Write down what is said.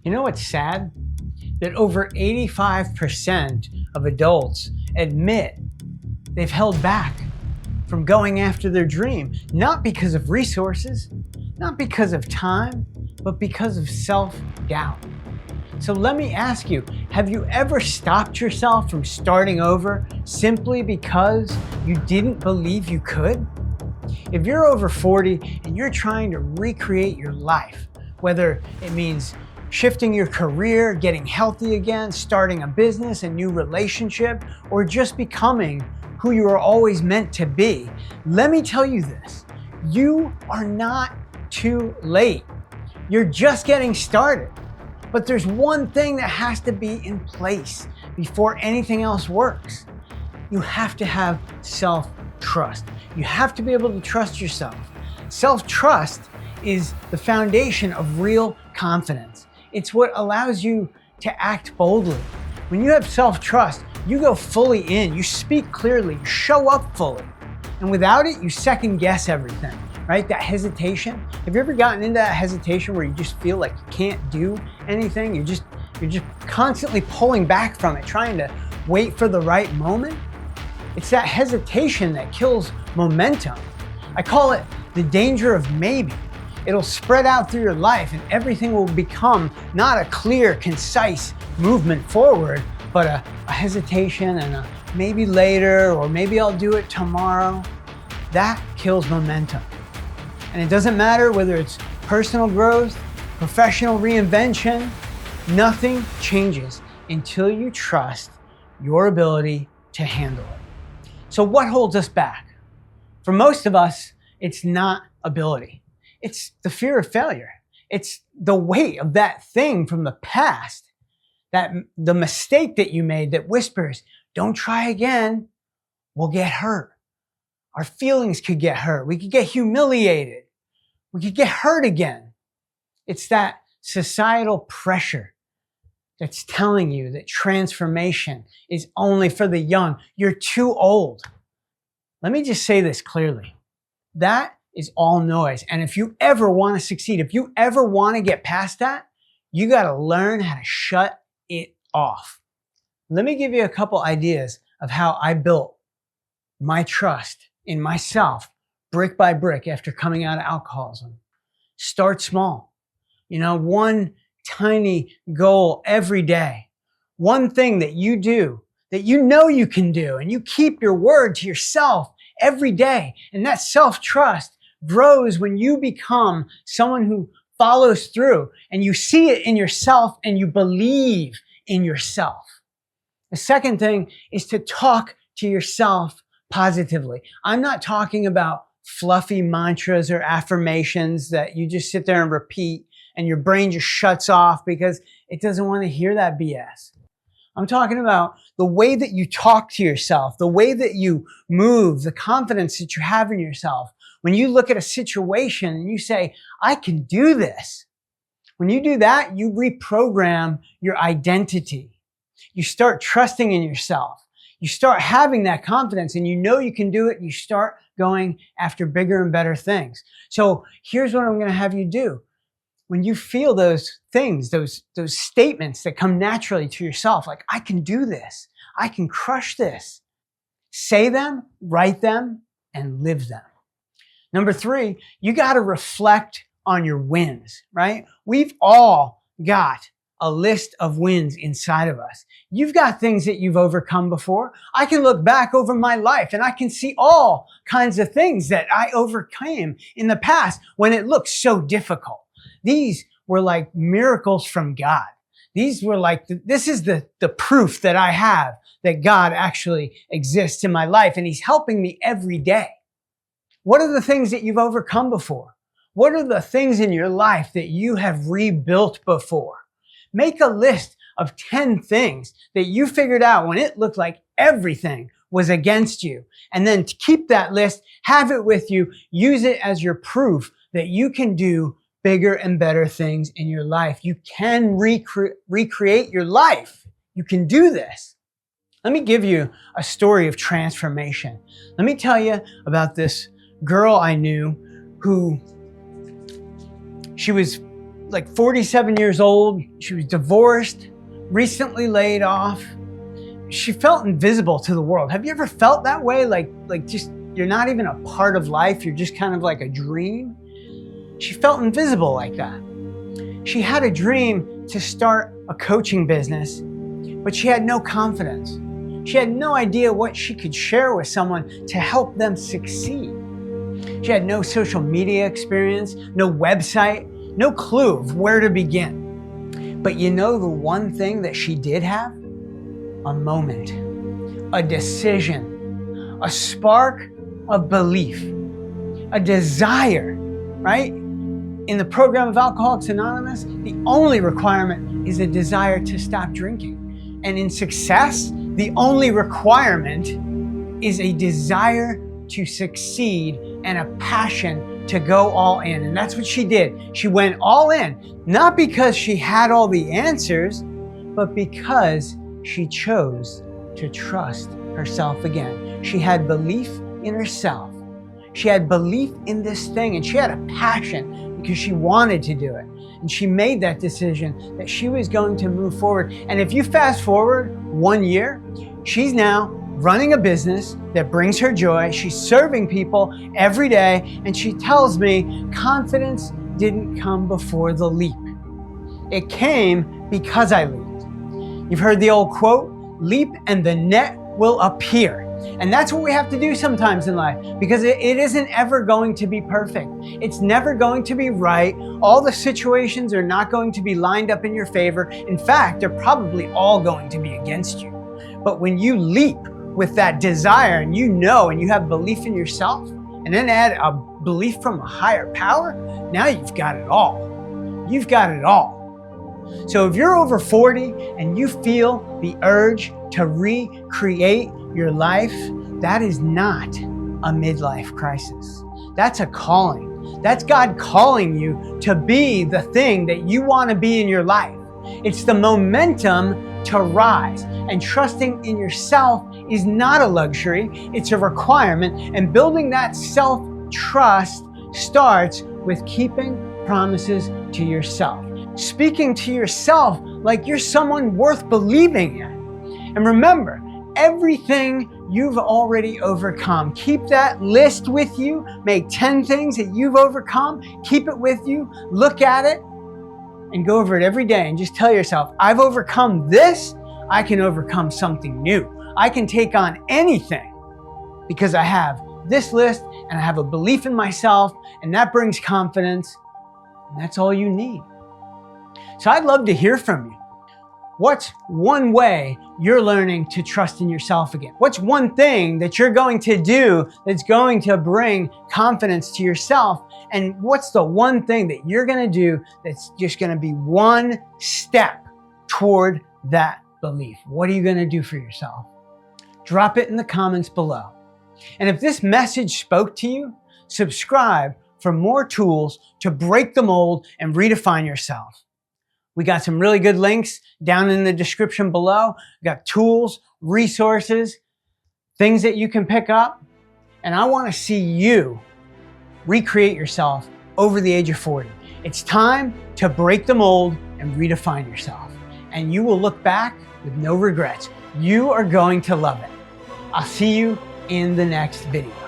You know what's sad? That over 85% of adults admit they've held back from going after their dream, not because of resources, not because of time, but because of self-doubt. So let me ask you, have you ever stopped yourself from starting over simply because you didn't believe you could? If you're over 40 and you're trying to recreate your life, whether it means shifting your career, getting healthy again, starting a business, a new relationship, or just becoming who you were always meant to be, let me tell you this, you are not too late. You're just getting started. But there's one thing that has to be in place before anything else works. You have to have self-trust. You have to be able to trust yourself. Self-trust is the foundation of real confidence. It's what allows you to act boldly. When you have self-trust, you go fully in, you speak clearly, you show up fully. And without it, you second guess everything, right? That hesitation. Have you ever gotten into that hesitation where you just feel like you can't do anything? You're just constantly pulling back from it, trying to wait for the right moment. It's that hesitation that kills momentum. I call it the danger of maybe. It'll spread out through your life and everything will become not a clear, concise movement forward, but a hesitation and a maybe later, or maybe I'll do it tomorrow. That kills momentum. And it doesn't matter whether it's personal growth, professional reinvention, nothing changes until you trust your ability to handle it. So what holds us back? For most of us, it's not ability. It's the fear of failure. It's the weight of that thing from the past, that the mistake that you made that whispers, don't try again, we'll get hurt. Our feelings could get hurt. We could get humiliated. We could get hurt again. It's that societal pressure that's telling you that transformation is only for the young. You're too old. Let me just say this clearly. That is all noise. And if you ever want to succeed, if you ever want to get past that, you got to learn how to shut it off. Let me give you a couple ideas of how I built my trust in myself brick by brick after coming out of alcoholism. Start small. One tiny goal every day. One thing that you do that you know you can do, and you keep your word to yourself every day. And that self-trust grows when you become someone who follows through and you see it in yourself and you believe in yourself. The second thing is to talk to yourself positively. I'm not talking about fluffy mantras or affirmations that you just sit there and repeat and your brain just shuts off because it doesn't want to hear that BS. I'm talking about the way that you talk to yourself, the way that you move, the confidence that you have in yourself. When you look at a situation and you say, I can do this. When you do that, you reprogram your identity. You start trusting in yourself. You start having that confidence and you know you can do it. You start going after bigger and better things. So here's what I'm going to have you do. When you feel those things, those statements that come naturally to yourself, like, I can do this, I can crush this, say them, write them, and live them. Number 3, you got to reflect on your wins, right? We've all got a list of wins inside of us. You've got things that you've overcome before. I can look back over my life and I can see all kinds of things that I overcame in the past when it looked so difficult. These were like miracles from God. These were like, this is the proof that I have that God actually exists in my life and He's helping me every day. What are the things that you've overcome before? What are the things in your life that you have rebuilt before? Make a list of 10 things that you figured out when it looked like everything was against you. And then to keep that list, have it with you, use it as your proof that you can do bigger and better things in your life. You can recreate your life. You can do this. Let me give you a story of transformation. Let me tell you about this girl I knew who she was like 47 years old. She was divorced, recently laid off. She felt invisible to the world. Have you ever felt that way? Like just, you're not even a part of life. You're just kind of like a dream. She felt invisible like that. She had a dream to start a coaching business, but she had no confidence. She had no idea what she could share with someone to help them succeed. She had no social media experience, no website, no clue of where to begin. But you know the one thing that she did have? A moment, a decision, a spark of belief, a desire, right? In the program of Alcoholics Anonymous, the only requirement is a desire to stop drinking. And in success, the only requirement is a desire to succeed and a passion to go all in. And that's what she did. She went all in, not because she had all the answers, but because she chose to trust herself again. She had belief in herself. She had belief in this thing, and she had a passion because she wanted to do it. And she made that decision that she was going to move forward. And if you fast forward 1 year, she's now running a business that brings her joy. She's serving people every day. And she tells me confidence didn't come before the leap. It came because I leaped. You've heard the old quote, leap and the net will appear. And that's what we have to do sometimes in life, because it isn't ever going to be perfect. It's never going to be right. All the situations are not going to be lined up in your favor. In fact, they're probably all going to be against you. But when you leap with that desire and you know and you have belief in yourself, and then add a belief from a higher power, now you've got it all. You've got it all. So if you're over 40 and you feel the urge to recreate your life, that is not a midlife crisis. That's a calling. That's God calling you to be the thing that you want to be in your life. It's the momentum to rise. And trusting in yourself is not a luxury, it's a requirement. And building that self-trust starts with keeping promises to yourself. Speaking to yourself like you're someone worth believing in. And remember, everything you've already overcome. Keep that list with you. Make 10 things that you've overcome. Keep it with you. Look at it and go over it every day and just tell yourself, I've overcome this. I can overcome something new. I can take on anything because I have this list and I have a belief in myself, and that brings confidence, and that's all you need. So I'd love to hear from you. What's one way you're learning to trust in yourself again? What's one thing that you're going to do that's going to bring confidence to yourself? And what's the one thing that you're going to do that's just going to be one step toward that belief? What are you going to do for yourself? Drop it in the comments below. And if this message spoke to you, subscribe for more tools to break the mold and redefine yourself. We got some really good links down in the description below. We got tools, resources, things that you can pick up. And I want to see you recreate yourself over the age of 40. It's time to break the mold and redefine yourself. And you will look back with no regrets. You are going to love it. I'll see you in the next video.